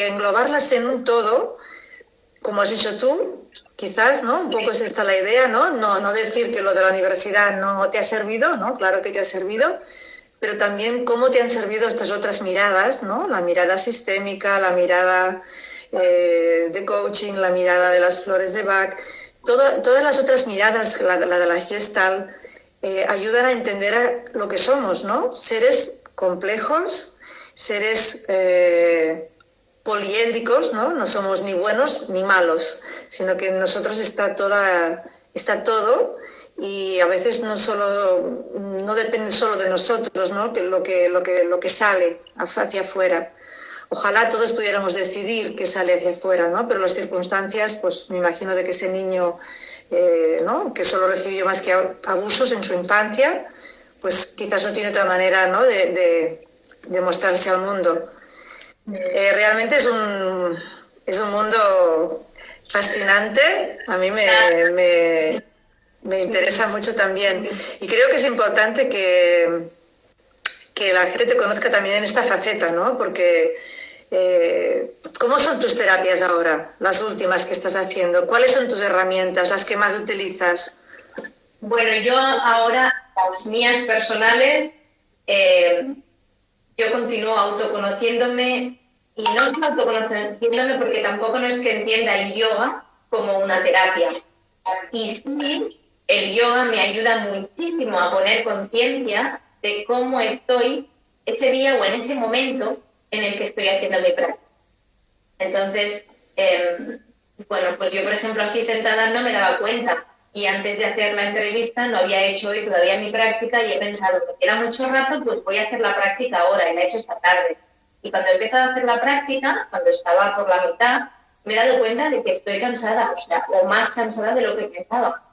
englobarlas en un todo. Como has dicho tú, quizás, ¿no? Un poco es esta la idea, ¿no? No decir que lo de la universidad no te ha servido, ¿no? Claro que te ha servido, pero también cómo te han servido estas otras miradas, ¿no? La mirada sistémica, la mirada de coaching, la mirada de las flores de Bach, todas las otras miradas, la de la Gestalt, ayudan a entender lo que somos, ¿no? Seres complejos, seres poliédricos, ¿no? No somos ni buenos ni malos, sino que en nosotros está todo y a veces no depende solo de nosotros, ¿no?, que lo que sale hacia afuera. Ojalá todos pudiéramos decidir qué sale hacia afuera, ¿no? Pero las circunstancias, pues me imagino de que ese niño, ¿no?, que solo recibió más que abusos en su infancia, pues quizás no tiene otra manera, ¿no?, de mostrarse al mundo. Realmente es un mundo fascinante, a mí me interesa mucho también y creo que es importante que la gente te conozca también en esta faceta, ¿no? Porque ¿cómo son tus terapias ahora, las últimas que estás haciendo? ¿Cuáles son tus herramientas, las que más utilizas? Bueno, yo ahora, las mías personales, yo continúo autoconociéndome y no solo autoconociéndome porque tampoco no es que entienda el yoga como una terapia. Y sí, el yoga me ayuda muchísimo a poner conciencia de cómo estoy ese día o en ese momento en el que estoy haciendo mi práctica. Entonces, bueno, pues yo, por ejemplo, así sentada no me daba cuenta. Y antes de hacer la entrevista no había hecho hoy todavía mi práctica y he pensado, me queda mucho rato, pues voy a hacer la práctica ahora y la he hecho esta tarde. Y cuando he empezado a hacer la práctica, cuando estaba por la mitad, me he dado cuenta de que estoy cansada, o sea, o más cansada de lo que pensaba.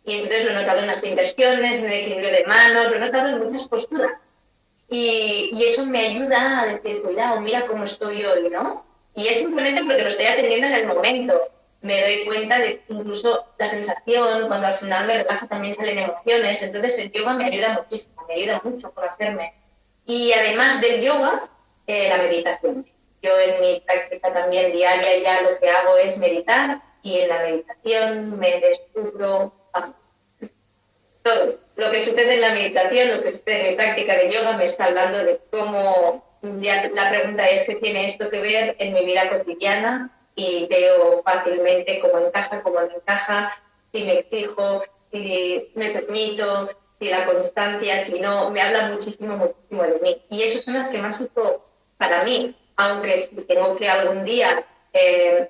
Y entonces lo he notado en las inversiones, en el equilibrio de manos, lo he notado en muchas posturas. Y eso me ayuda a decir, cuidado, mira cómo estoy hoy, ¿no? Y es simplemente porque lo estoy atendiendo en el momento. Me doy cuenta de incluso la sensación, cuando al final me relaja también salen emociones. Entonces el yoga me ayuda muchísimo, me ayuda mucho a conocerme. Y además del yoga, la meditación. Yo en mi práctica también diaria ya lo que hago es meditar y en la meditación me descubro todo. Lo que sucede en la meditación, lo que sucede en mi práctica de yoga me está hablando de cómo ya la pregunta es qué tiene esto que ver en mi vida cotidiana y veo fácilmente cómo encaja, cómo no encaja, si me exijo, si me permito, si la constancia, si no, me habla muchísimo, muchísimo de mí. Y esas son las que más uso para mí, aunque si tengo que algún día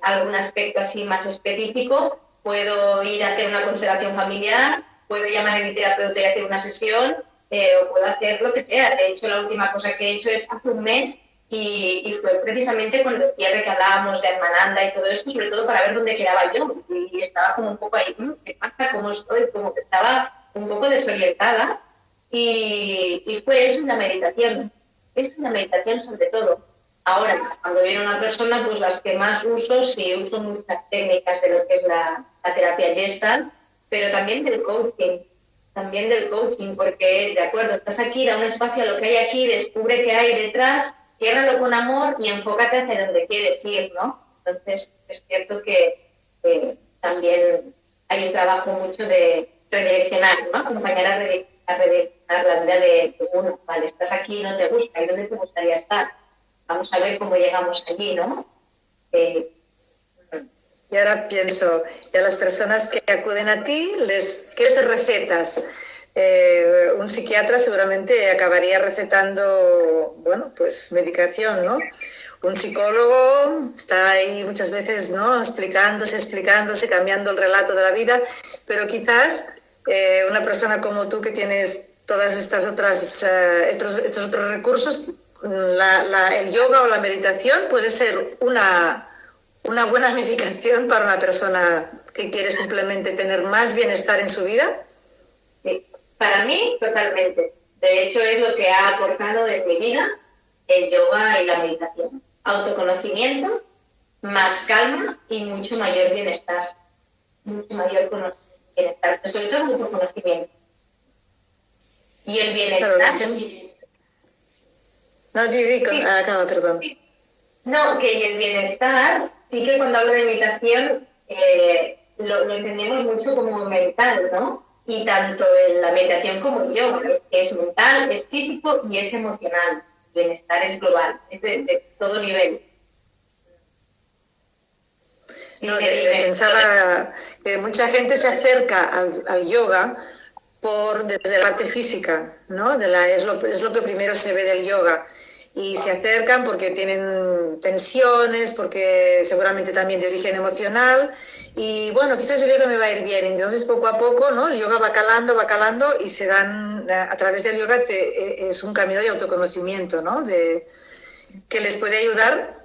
algún aspecto así más específico, puedo ir a hacer una constelación familiar, puedo llamar a mi terapeuta y hacer una sesión, o puedo hacer lo que sea. De hecho, la última cosa que he hecho es hace un mes y fue precisamente con el cierre que hablábamos de Almananda y todo esto, sobre todo para ver dónde quedaba yo. Y estaba como un poco ahí, ¿qué pasa? ¿Cómo estoy? Como que estaba un poco desorientada. Y fue eso una meditación. Es una meditación sobre todo. Ahora, cuando viene una persona, pues las que más uso, sí uso muchas técnicas de lo que es la terapia Gestalt, pero también del coaching, porque es, de acuerdo, estás aquí, da un espacio a lo que hay aquí, descubre qué hay detrás, ciérralo con amor y enfócate hacia donde quieres ir, ¿no? Entonces, es cierto que también hay un trabajo mucho de redireccionar, ¿no? Acompañar a redireccionar la vida de uno. Vale, estás aquí, no te gusta, ¿y dónde te gustaría estar? Vamos a ver cómo llegamos allí, ¿no? Y ahora pienso, y a las personas que acuden a ti, ¿qué les recetas? Un psiquiatra seguramente acabaría recetando, bueno, pues medicación, ¿no? Un psicólogo está ahí muchas veces, ¿no? Explicándose, cambiando el relato de la vida, pero quizás una persona como tú que tienes todas estas estos otros recursos, el yoga o la meditación puede ser una buena medicación para una persona que quiere simplemente tener más bienestar en su vida. Sí, para mí totalmente. De hecho es lo que ha aportado en mi vida el yoga y la meditación. Autoconocimiento, más calma y mucho mayor bienestar. Mucho mayor bienestar, pero sobre todo autoconocimiento. Y el bienestar... Claro, no, sí. Acaba, perdón. No, que el bienestar, sí que cuando hablo de meditación lo entendemos mucho como mental, ¿no? Y tanto en la meditación como el yoga, es mental, es físico y es emocional. El bienestar es global, es de todo nivel. No, pensaba que mucha gente se acerca al yoga desde la parte física, ¿no? Es lo que primero se ve del yoga. Y se acercan porque tienen tensiones, porque seguramente también de origen emocional. Y bueno, quizás el yoga me va a ir bien. Entonces, poco a poco, ¿no? El yoga va calando y se dan, a través del yoga es un camino de autoconocimiento, ¿no? Que les puede ayudar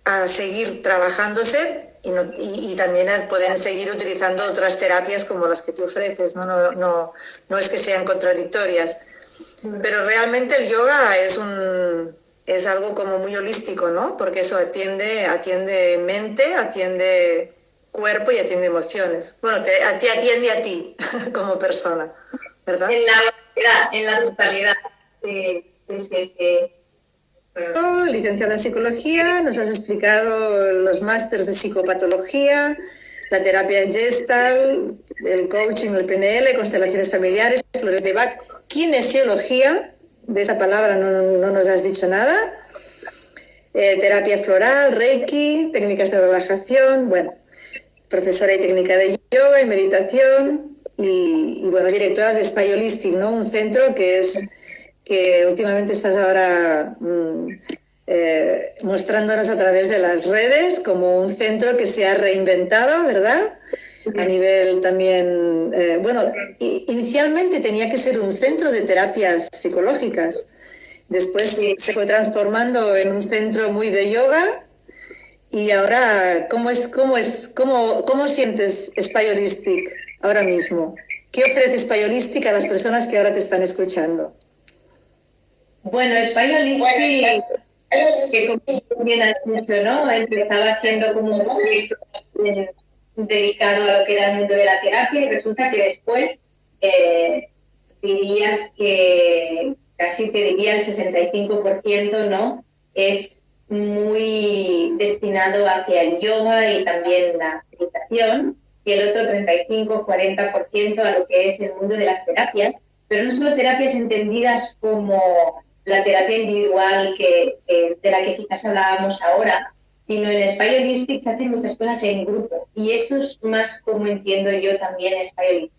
a seguir trabajándose y también pueden seguir utilizando otras terapias como las que tú ofreces, ¿no? No es que sean contradictorias. Pero realmente el yoga es algo como muy holístico, ¿no? Porque eso atiende mente, atiende cuerpo y atiende emociones. Bueno, te atiende a ti como persona, ¿verdad? En la totalidad. Sí. Licenciada en Psicología, nos has explicado los másters de psicopatología, la terapia Gestalt, el coaching, el PNL, constelaciones familiares, flores de Bach, kinesiología, de esa palabra no nos has dicho nada. Terapia floral, Reiki, técnicas de relajación, bueno, profesora y técnica de yoga y meditación y bueno, directora de Spy Holistic, ¿no? Un centro que últimamente estás ahora mostrándonos a través de las redes como un centro que se ha reinventado, ¿verdad? A nivel también, bueno, inicialmente tenía que ser un centro de terapias psicológicas. Después se fue transformando en un centro muy de yoga. Y ahora, ¿cómo sientes Spy Holistic ahora mismo? ¿Qué ofrece Spy Holistic a las personas que ahora te están escuchando? Bueno, Spy Holistic, que como bien has dicho, ¿no? Empezaba siendo como un proyecto dedicado a lo que era el mundo de la terapia y resulta que después diría que casi te diría el 65%, ¿no? Es muy destinado hacia el yoga y también la meditación, y el otro 35-40% a lo que es el mundo de las terapias, pero no solo terapias entendidas como la terapia individual de la que quizás hablábamos ahora, sino en Spy Holistic se hacen muchas cosas en grupo, y eso es más como entiendo yo también Spy Holistic.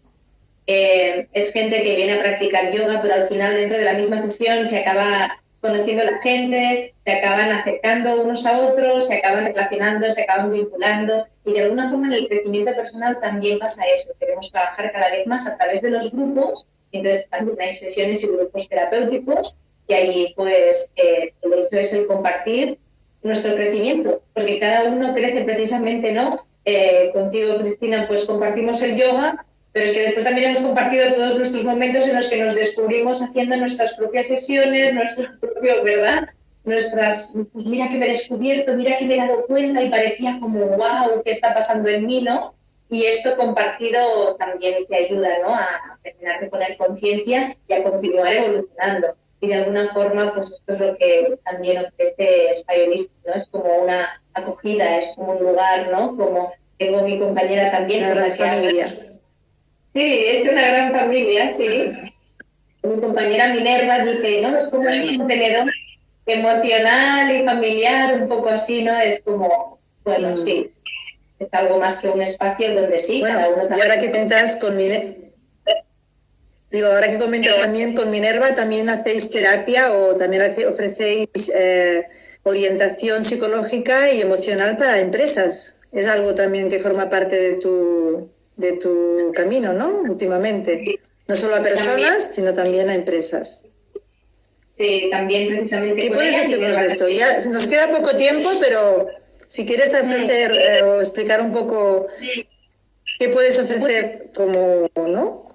Es gente que viene a practicar yoga, pero al final dentro de la misma sesión se acaba conociendo a la gente, se acaban acercando unos a otros, se acaban relacionando, se acaban vinculando, y de alguna forma en el crecimiento personal también pasa eso. Queremos trabajar cada vez más a través de los grupos, entonces también hay sesiones y grupos terapéuticos, y ahí pues el hecho es el compartir nuestro crecimiento, porque cada uno crece precisamente, ¿no? Contigo, Cristina, pues compartimos el yoga, pero es que después también hemos compartido todos nuestros momentos en los que nos descubrimos haciendo nuestras propias sesiones, nuestro propio, ¿verdad? Nuestras, pues mira que me he descubierto, mira que me he dado cuenta y parecía como, wow, ¿qué está pasando en mí, no? Y esto compartido también te ayuda, ¿no? A terminar de poner conciencia y a continuar evolucionando. Y de alguna forma, pues esto es lo que también ofrece Spy Holistic, ¿no? Es como una acogida, es como un lugar, ¿no? Como tengo mi compañera también con la que hablo. Sí, es una gran familia, sí. Mi compañera Minerva dice, no, es como un contenedor emocional y familiar, un poco así, ¿no? Es como, bueno, sí, es algo más que un espacio donde sí, bueno, cada uno... Y ahora que comentas con ahora que comentas también con Minerva, ¿también hacéis terapia o también ofrecéis orientación psicológica y emocional para empresas? Es algo también que forma parte de tu camino, ¿no? Últimamente. No solo a personas, sino también a empresas. Sí, también precisamente. ¿Qué puedes decirnos de esto? Ya nos queda poco tiempo, pero si quieres ofrecer o explicar un poco qué puedes ofrecer como, ¿no?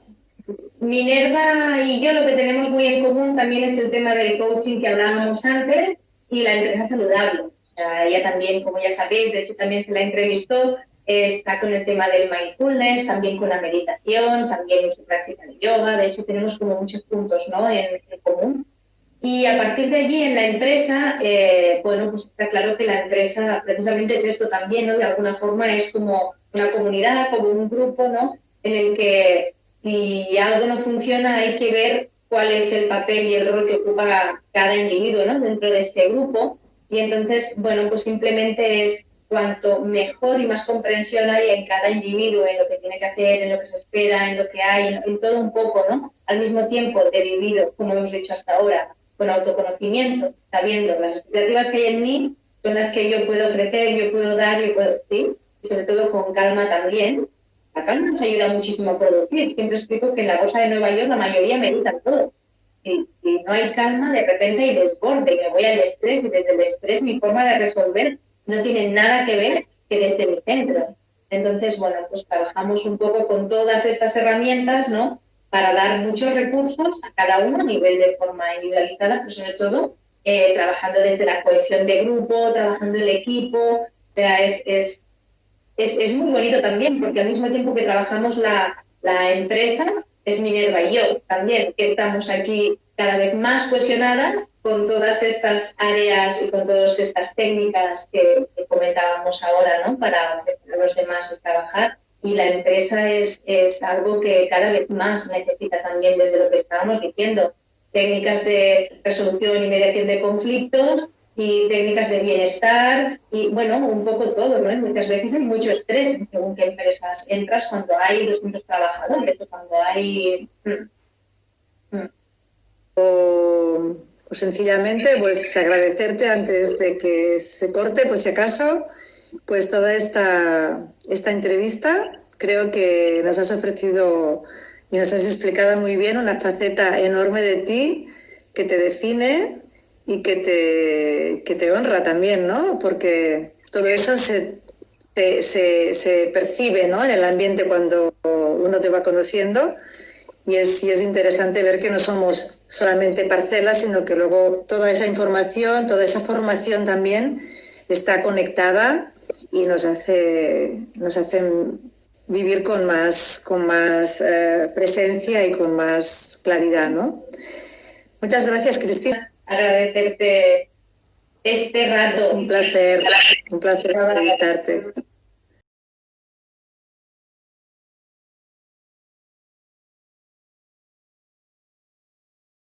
Minerva y yo lo que tenemos muy en común también es el tema del coaching que hablábamos antes y la empresa saludable. O sea, ella también, como ya sabéis, de hecho también se la entrevistó, está con el tema del mindfulness, también con la meditación, también en su práctica de yoga. De hecho, tenemos como muchos puntos, ¿no? en común. Y a partir de allí en la empresa, bueno, pues está claro que la empresa precisamente es esto también, ¿no? De alguna forma es como una comunidad, como un grupo, ¿no? En el que si algo no funciona hay que ver cuál es el papel y el rol que ocupa cada individuo, ¿no? Dentro de este grupo. Y entonces, bueno, pues simplemente es cuanto mejor y más comprensión hay en cada individuo, en lo que tiene que hacer, en lo que se espera, en lo que hay, en todo un poco, ¿no? Al mismo tiempo de vivido, como hemos dicho hasta ahora, con autoconocimiento, sabiendo las expectativas que hay en mí son las que yo puedo ofrecer, yo puedo dar, yo puedo, sí, y sobre todo con calma también. La calma nos ayuda muchísimo a producir. Siempre explico que en la bolsa de Nueva York la mayoría meditan todo. Si no hay calma, de repente hay desborde y me voy al estrés, y desde el estrés mi forma de resolver no tiene nada que ver que desde mi centro. Entonces, bueno, pues trabajamos un poco con todas estas herramientas, ¿no? Para dar muchos recursos a cada uno a nivel de forma individualizada, pero sobre todo trabajando desde la cohesión de grupo, trabajando el equipo. O sea, es muy bonito también, porque al mismo tiempo que trabajamos la empresa, es Minerva y yo también, que estamos aquí cada vez más cohesionadas con todas estas áreas y con todas estas técnicas que comentábamos ahora, ¿no? Para hacer a los demás trabajar. Y la empresa es algo que cada vez más necesita también, desde lo que estábamos diciendo. técnicas de resolución y mediación de conflictos y técnicas de bienestar y, bueno, un poco todo, ¿no? Y muchas veces hay mucho estrés según qué empresas entras cuando hay 200 trabajadores o cuando hay... O sencillamente, pues agradecerte antes de que se corte, pues si acaso, pues toda esta entrevista. Creo que nos has ofrecido y nos has explicado muy bien una faceta enorme de ti que te define y que te honra también, ¿no? Porque todo eso se percibe, ¿no?, en el ambiente cuando uno te va conociendo. Y es interesante ver que no somos solamente parcelas, sino que luego toda esa información, toda esa formación también está conectada y nos hacen vivir con más presencia y con más claridad, ¿no? Muchas gracias, Cristina. Agradecerte este rato. Un placer entrevistarte.